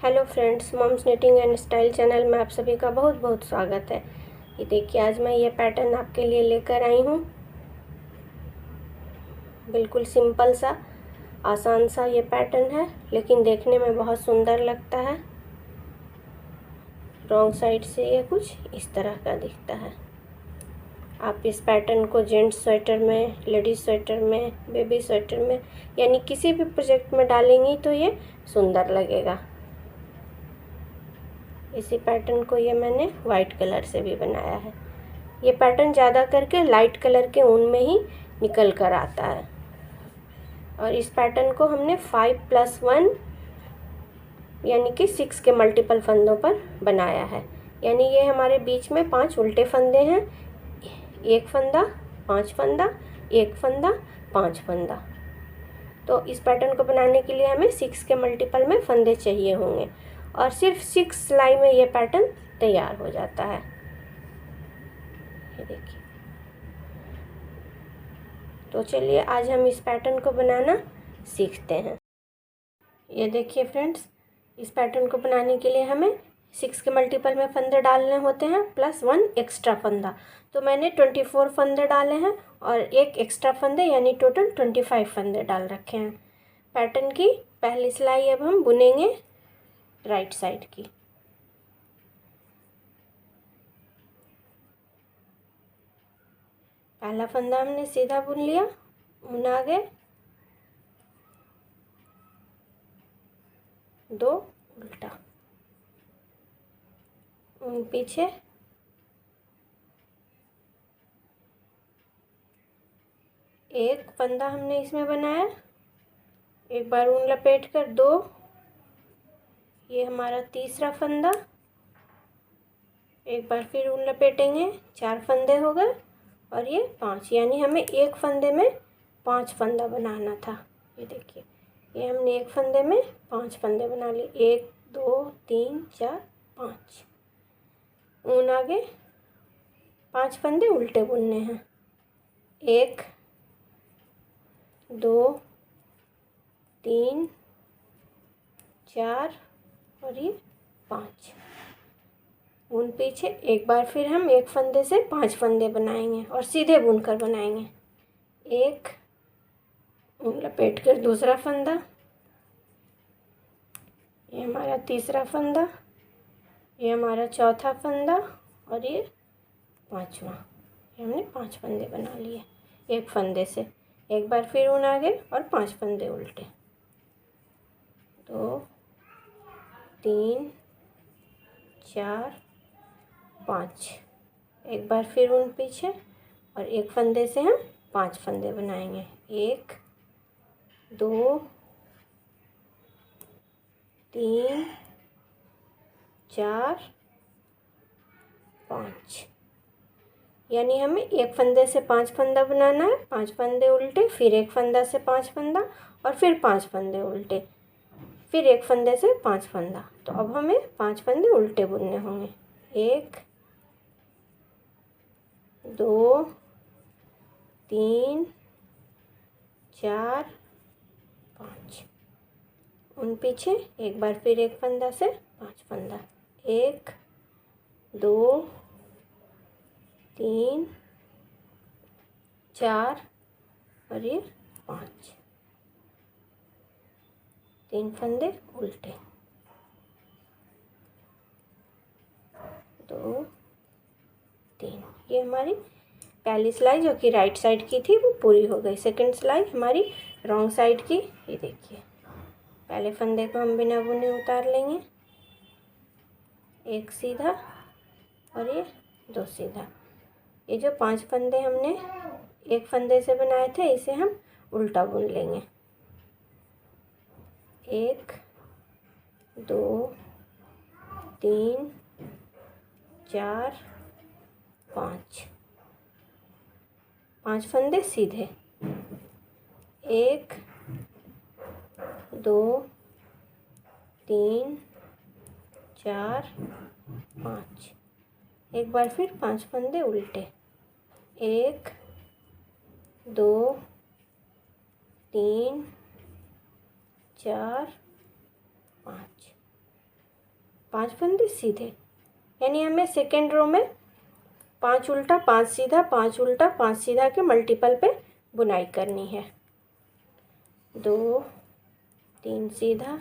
Hello friends, moms knitting and style channel में आप सभी का बहुत बहुत स्वागत है। ये देखिए, आज मैं ये पैटर्न आपके लिए लेकर आई हूँ। बिल्कुल सिंपल सा, आसान सा ये पैटर्न है, लेकिन देखने में बहुत सुंदर लगता है। रॉन्ग साइड से ये कुछ इस तरह का दिखता है। आप इस पैटर्न को जेंट्स स्वेटर में, लेडीज़ स्वेटर में, बेबी स्वेटर में, यानी किसी भी प्रोजेक्ट में डालेंगी तो ये सुंदर लगेगा। इसी पैटर्न को ये मैंने वाइट कलर से भी बनाया है। ये पैटर्न ज़्यादा करके लाइट कलर के ऊन में ही निकल कर आता है। और इस पैटर्न को हमने 5+1 यानी कि 6 के मल्टीपल फंदों पर बनाया है। यानी ये हमारे बीच में 5 उल्टे फंदे हैं, एक फंदा, 5 फंदा, एक फंदा, 5 फंदा। तो इस पैटर्न को बनाने के लिए हमें 6 के मल्टीपल में फंदे चाहिए होंगे और सिर्फ 6 सिलाई में ये पैटर्न तैयार हो जाता है। ये देखिए। तो चलिए आज हम इस पैटर्न को बनाना सीखते हैं। ये देखिए फ्रेंड्स, इस पैटर्न को बनाने के लिए हमें 6 के मल्टीपल में फंदे डालने होते हैं प्लस 1 एक्स्ट्रा फंदा। तो मैंने 24 फंदे डाले हैं और एक एक्स्ट्रा फंदे यानी टोटल 25 फंदे डाल रखे हैं। पैटर्न की पहली सिलाई अब हम बुनेंगे राइट साइड की। पहला फंदा हमने सीधा बुन लिया, ऊन आगे, 2 उल्टा, ऊन पीछे, एक फंदा हमने इसमें बनाया, एक बार ऊन लपेट कर 2, ये हमारा तीसरा फंदा, एक बार फिर ऊन लपेटेंगे, 4 फंदे हो गए और ये 5, यानी हमें एक फंदे में 5 फंदा बनाना था। ये देखिए, ये हमने एक फंदे में 5 फंदे बना लिए, 1 2 3 4 5। ऊन आगे, 5 फंदे उल्टे बुनने हैं, 1 2 3 4 और ये 5। ऊन पीछे, एक बार फिर हम एक फंदे से 5 फंदे बनाएंगे और सीधे बुनकर बनाएंगे। एक, ऊन लपेट कर दूसरा फंदा, ये हमारा तीसरा फंदा, ये हमारा चौथा फंदा और ये 5वां। ये हमने 5 फंदे बना लिए एक फंदे से। एक बार फिर ऊन आगे और 5 फंदे उल्टे, 2 3 4 5। एक बार फिर ऊन पीछे और एक फंदे से हम 5 फंदे बनाएंगे, 1 2 3 4 5। यानी हमें एक फंदे से 5 फंदा बनाना है, 5 फंदे उल्टे, फिर एक फंदा से 5 फंदा और फिर 5 फंदे उल्टे, फिर एक फंदे से 5 फंदा। तो अब हमें 5 फंदे उल्टे बुनने होंगे, 1 2 3 4 5। उन पीछे एक बार फिर एक फंदा से 5 फंदा, 1 2 3 4 और ये 5। 3 फंदे उल्टे, 2 3। ये हमारी पहली सिलाई जो कि राइट साइड की थी वो पूरी हो गई। सेकंड सिलाई हमारी रॉन्ग साइड की। ये देखिए, पहले फंदे को हम बिना बुने उतार लेंगे, एक सीधा और ये 2 सीधा। ये जो 5 फंदे हमने एक फंदे से बनाए थे, इसे हम उल्टा बुन लेंगे, 1 2 3 4 5। 5 फंदे सीधे, 1 2 3 4 5। एक बार फिर 5 फंदे उल्टे, 1 2 3 4 5। 5 फंदे सीधे, यानी हमें सेकेंड रो में 5 उल्टा 5 सीधा 5 उल्टा 5 सीधा के मल्टीपल पे बुनाई करनी है। 2 3 सीधा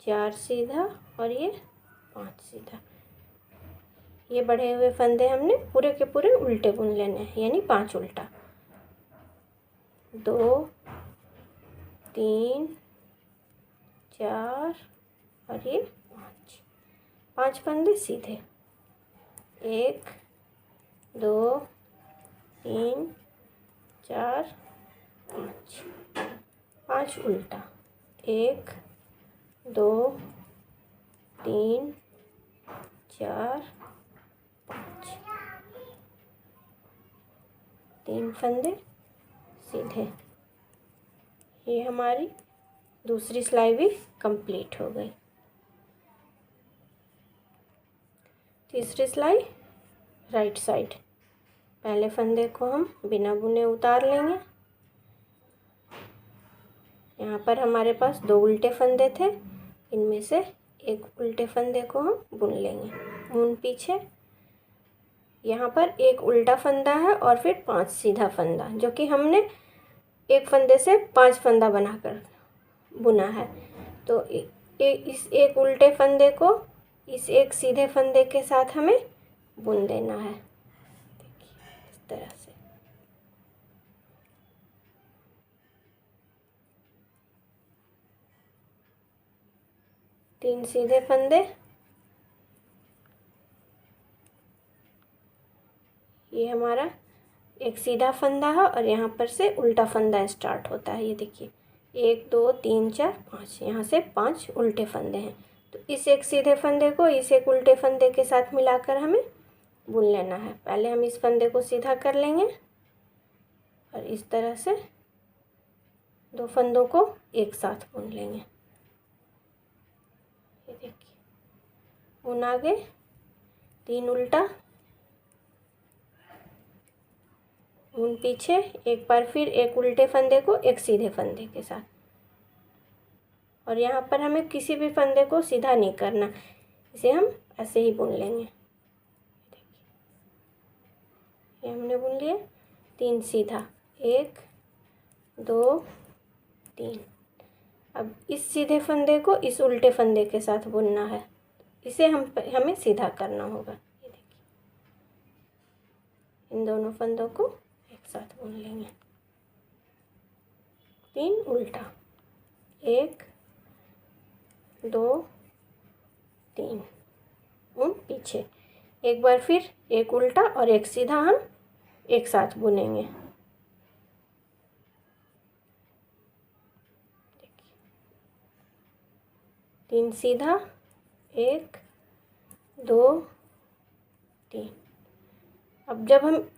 4 सीधा और ये 5 सीधा। ये बढ़े हुए फंदे हमने पूरे के पूरे उल्टे बुन लेने हैं, यानी 5 उल्टा। 2 3 4 और ये 5 फंदे सीधे। 1 2 3 4 5 उल्टा। 1 2 3 4 5 3 फंदे सीधे। ये हमारी दूसरी सिलाई भी कंप्लीट हो गई। तीसरी सिलाई राइट साइड। पहले फंदे को हम बिना बुने उतार लेंगे। यहाँ पर हमारे पास 2 उल्टे फंदे थे, इनमें से एक उल्टे फंदे को हम बुन लेंगे। बुन पीछे यहाँ पर एक उल्टा फंदा है और फिर 5 सीधा फंदा, जो कि हमने एक फंदे से 5 फंदा बनाकर बुना है। तो इस एक उल्टे फंदे को इस एक सीधे फंदे के साथ हमें बुन देना है। देखिए इस तरह से। तीन सीधे फंदे, ये हमारा एक सीधा फंदा है और यहाँ पर से उल्टा फंदा स्टार्ट होता है। ये देखिए 1 2 3 4 5, यहाँ से 5 उल्टे फंदे हैं। तो इस एक सीधे फंदे को इस एक उल्टे फंदे के साथ मिलाकर हमें बुन लेना है। पहले हम इस फंदे को सीधा कर लेंगे और इस तरह से 2 फंदों को एक साथ बुन लेंगे। ये देखिए बुन आगे, 3 उल्टा, बुन पीछे, एक बार फिर एक उल्टे फंदे को एक सीधे फंदे के साथ। और यहाँ पर हमें किसी भी फंदे को सीधा नहीं करना, इसे हम ऐसे ही बुन लेंगे। ये हमने बुन लिया। 3 सीधा, 1 2 3। अब इस सीधे फंदे को इस उल्टे फंदे के साथ बुनना है, इसे हमें सीधा करना होगा। ये देखिए इन दोनों फंदों को एक साथ बुन लेंगे। 3 उल्टा, 1 2 3, बुन पीछे, एक बार फिर एक उल्टा और एक सीधा हम एक साथ बुनेंगे। देखिए 3 सीधा, 1 2 3। अब जब हम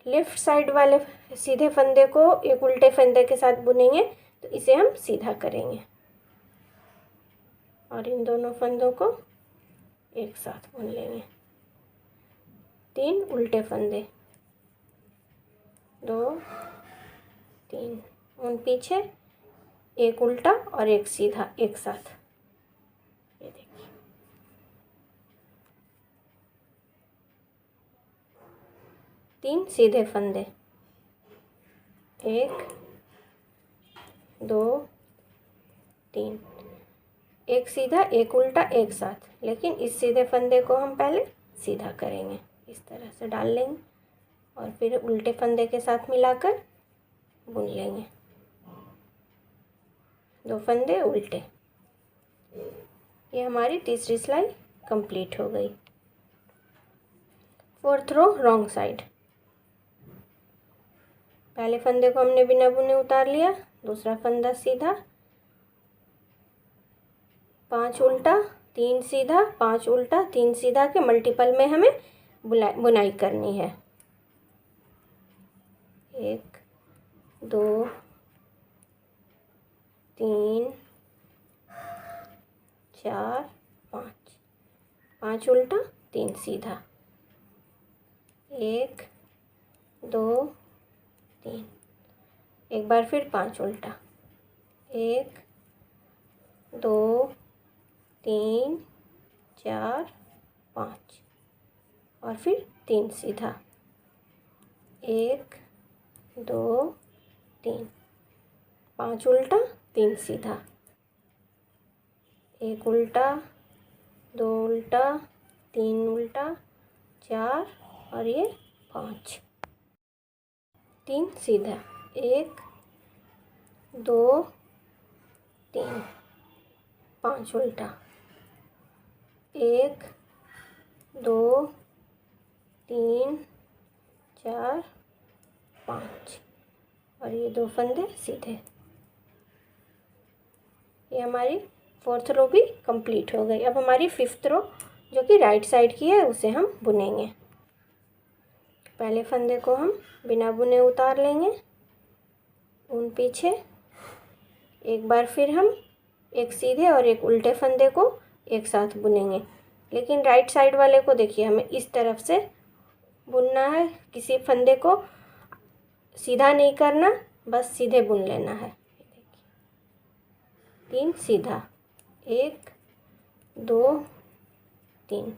लेफ्ट साइड वाले सीधे फंदे को एक उल्टे फंदे के साथ बुनेंगे तो इसे हम सीधा करेंगे और इन दोनों फंदों को एक साथ बुन लेंगे। 3 उल्टे फंदे, 2 3, उन पीछे, एक उल्टा और एक सीधा एक साथ। ये देखिए 3 सीधे फंदे, 1 2 3, एक सीधा एक उल्टा एक साथ, लेकिन इस सीधे फंदे को हम पहले सीधा करेंगे। इस तरह से डाल लेंगे और फिर उल्टे फंदे के साथ मिलाकर बुन लेंगे। 2 फंदे उल्टे। ये हमारी तीसरी सिलाई कंप्लीट हो गई। 4th रो रॉन्ग साइड। पहले फंदे को हमने बिना बुने उतार लिया, दूसरा फंदा सीधा, 5 उल्टा 3 सीधा 5 उल्टा 3 सीधा के मल्टीपल में हमें बुनाई करनी है। 1 2 3 4 5, 5 उल्टा 3 सीधा, 1 2 3, एक बार फिर 5 उल्टा, 1 2 3 4 5 और फिर 3 सीधा, 1 2 3, 5 उल्टा 3 सीधा, 1 उल्टा 2 उल्टा 3 उल्टा 4 और ये 5, 3 सीधा, 1 2 3, 5 उल्टा, 1 2 3 4 5 और ये 2 फंदे सीधे। ये हमारी 4th रो भी कंप्लीट हो गई। अब हमारी 5th रो जो कि राइट साइड की है उसे हम बुनेंगे। पहले फंदे को हम बिना बुने उतार लेंगे, ऊन पीछे, एक बार फिर हम एक सीधे और एक उल्टे फंदे को एक साथ बुनेंगे। लेकिन राइट साइड वाले को देखिए हमें इस तरफ से बुनना है, किसी फंदे को सीधा नहीं करना, बस सीधे बुन लेना है। 3 सीधा, 1 2 3।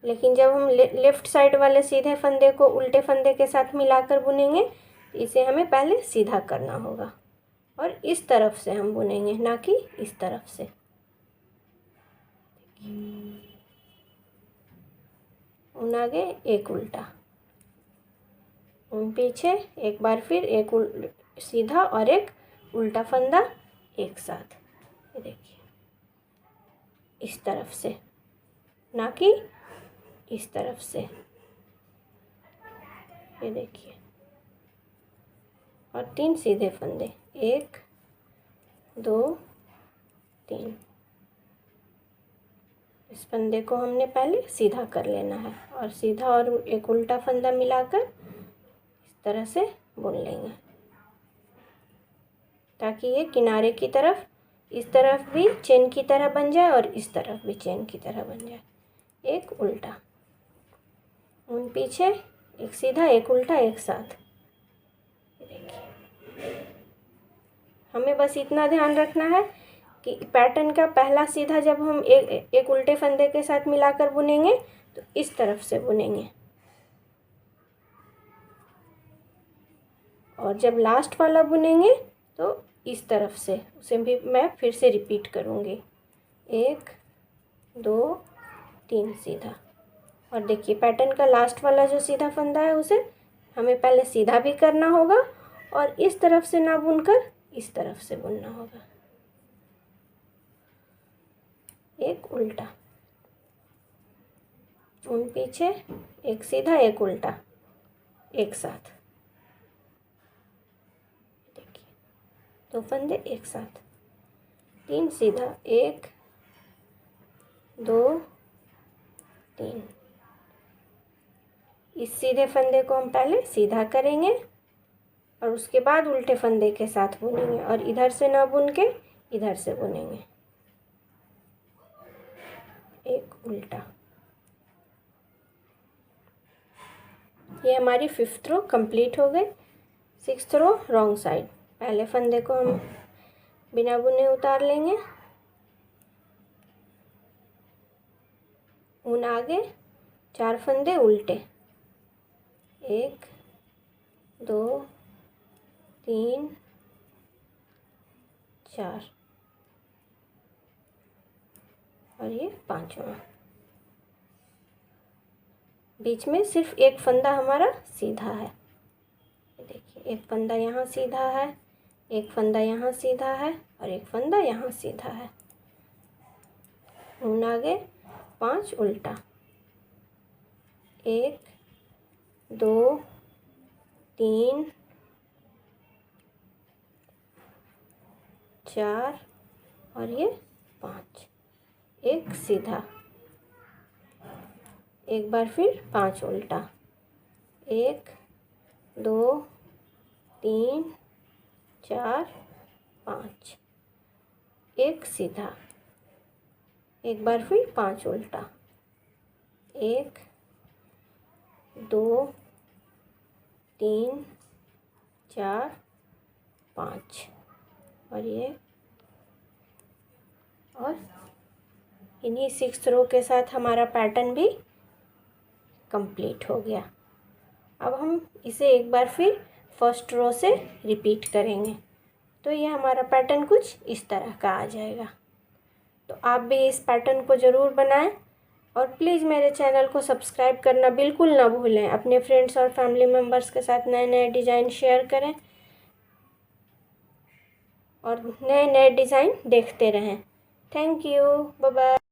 लेकिन जब हम लेफ़्ट साइड वाले सीधे फंदे को उल्टे फंदे के साथ मिलाकर बुनेंगे तो इसे हमें पहले सीधा करना होगा और इस तरफ से हम बुनेंगे, ना कि इस तरफ से। ऊन आगे, एक उल्टा, ऊन पीछे, एक बार फिर एक सीधा और एक उल्टा फंदा एक साथ। ये देखिए इस तरफ से, ना कि इस तरफ से। ये देखिए, और 3 सीधे फंदे, 1 2 3। इस फंदे को हमने पहले सीधा कर लेना है और सीधा और एक उल्टा फंदा मिलाकर इस तरह से बुन लेंगे, ताकि ये किनारे की तरफ इस तरफ भी चेन की तरह बन जाए और इस तरफ भी चेन की तरह बन जाए। एक उल्टा, ऊन पीछे, एक सीधा एक उल्टा एक साथ। देखिए, हमें बस इतना ध्यान रखना है कि पैटर्न का पहला सीधा जब हम एक उल्टे फंदे के साथ मिलाकर बुनेंगे तो इस तरफ से बुनेंगे, और जब लास्ट वाला बुनेंगे तो इस तरफ से। उसे भी मैं फिर से रिपीट करूँगी, 1 2 3 सीधा। और देखिए पैटर्न का लास्ट वाला जो सीधा फंदा है उसे हमें पहले सीधा भी करना होगा और इस तरफ से ना बुनकर इस तरफ से बुनना होगा। एक उल्टा, ऊन पीछे, एक सीधा एक उल्टा एक साथ। देखिए 2 फंदे एक साथ, 3 सीधा, 1 2 3। इस सीधे फंदे को हम पहले सीधा करेंगे और उसके बाद उल्टे फंदे के साथ बुनेंगे, और इधर से ना बुन के इधर से बुनेंगे। एक उल्टा। ये हमारी 5th रो कंप्लीट हो गई। 6th रो रॉन्ग साइड। पहले फंदे को हम बिना बुने उतार लेंगे, ऊन आगे, 4 फंदे उल्टे, 1 2 3 4 और ये 5वां। बीच में सिर्फ एक फंदा हमारा सीधा है। देखिए एक फंदा यहाँ सीधा है, एक फंदा यहाँ सीधा है और एक फंदा यहाँ सीधा है। ऊन आगे, 5 उल्टा, 1 2 3 4 और ये 5। एक सीधा, एक बार फिर 5 उल्टा, 1 2 3 4 5। एक सीधा, एक बार फिर 5 उल्टा, 1 2 3 4 5 और इन्हीं 6 रो के साथ हमारा पैटर्न भी कंप्लीट हो गया। अब हम इसे एक बार फिर फर्स्ट रो से रिपीट करेंगे, तो ये हमारा पैटर्न कुछ इस तरह का आ जाएगा। तो आप भी इस पैटर्न को ज़रूर बनाएं और प्लीज़ मेरे चैनल को सब्सक्राइब करना बिल्कुल ना भूलें। अपने फ्रेंड्स और फैमिली मेम्बर्स के साथ नए नए डिज़ाइन शेयर करें और नए नए डिज़ाइन देखते रहें। Thank you, bye bye.